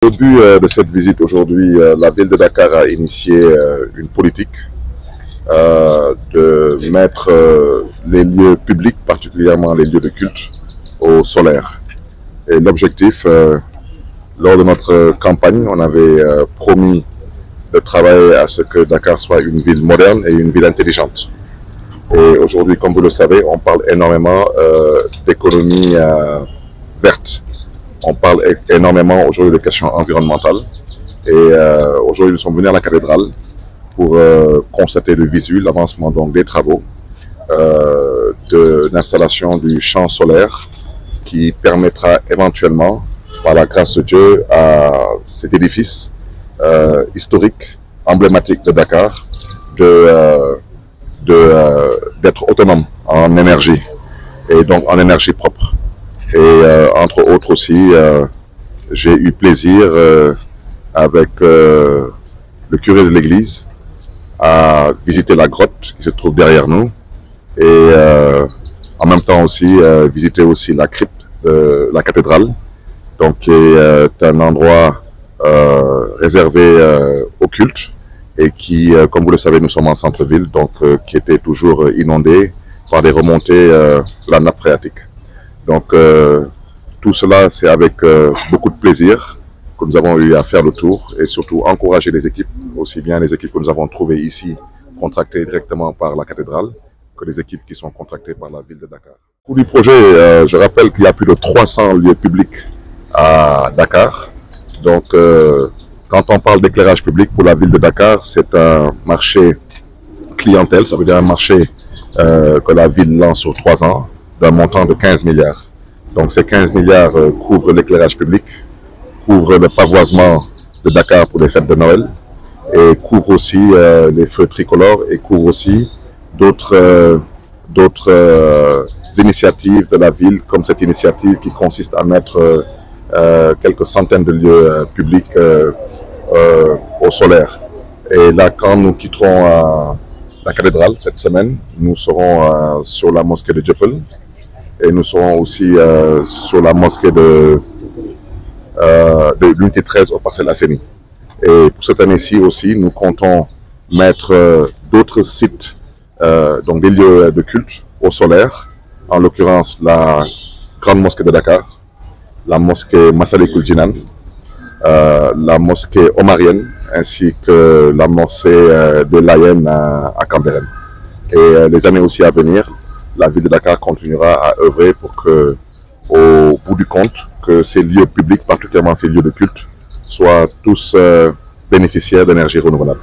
Au but de cette visite aujourd'hui, la ville de Dakar a initié une politique de mettre les lieux publics, particulièrement les lieux de culte, au solaire. Et l'objectif, lors de notre campagne, on avait promis de travailler à ce que Dakar soit une ville moderne et une ville intelligente. Et aujourd'hui, comme vous le savez, on parle énormément d'économie verte. On parle énormément aujourd'hui de questions environnementales. Et aujourd'hui, nous sommes venus à la cathédrale pour constater le visu, l'avancement donc des travaux de l'installation du champ solaire qui permettra éventuellement, par la grâce de Dieu, à cet édifice historique, emblématique de Dakar, d'être autonome en énergie et donc en énergie propre. Et entre autres aussi, j'ai eu plaisir avec le curé de l'église à visiter la grotte qui se trouve derrière nous et en même temps aussi visiter aussi la crypte de la cathédrale, donc qui est un endroit réservé au culte et qui, comme vous le savez, nous sommes en centre-ville, donc qui était toujours inondé par des remontées de la nappe phréatique. Donc tout cela, c'est avec beaucoup de plaisir que nous avons eu à faire le tour et surtout encourager les équipes, aussi bien les équipes que nous avons trouvées ici, contractées directement par la cathédrale, que les équipes qui sont contractées par la ville de Dakar. Au cours du projet, je rappelle qu'il y a plus de 300 lieux publics à Dakar. Donc quand on parle d'éclairage public pour la ville de Dakar, c'est un marché clientèle, ça veut dire un marché que la ville lance sur 3 ans, d'un montant de 15 milliards. Donc ces 15 milliards couvrent l'éclairage public, couvrent le pavoisement de Dakar pour les fêtes de Noël et couvrent aussi les feux tricolores et couvrent aussi d'autres initiatives de la ville, comme cette initiative qui consiste à mettre quelques centaines de lieux publics au solaire. Et là, quand nous quitterons la cathédrale cette semaine, nous serons sur la mosquée de Dieuppeul et nous serons aussi sur la mosquée de l'unité 13 au Parcelles Assainies. Et pour cette année-ci aussi, nous comptons mettre d'autres sites, donc des lieux de culte au solaire, en l'occurrence la grande mosquée de Dakar, la mosquée Massalikul Jinan, la mosquée omarienne, ainsi que la mosquée de Layène à Cambérène. Et les années aussi à venir, la ville de Dakar continuera à œuvrer pour que, au bout du compte, que ces lieux publics, particulièrement ces lieux de culte, soient tous bénéficiaires d'énergie renouvelable.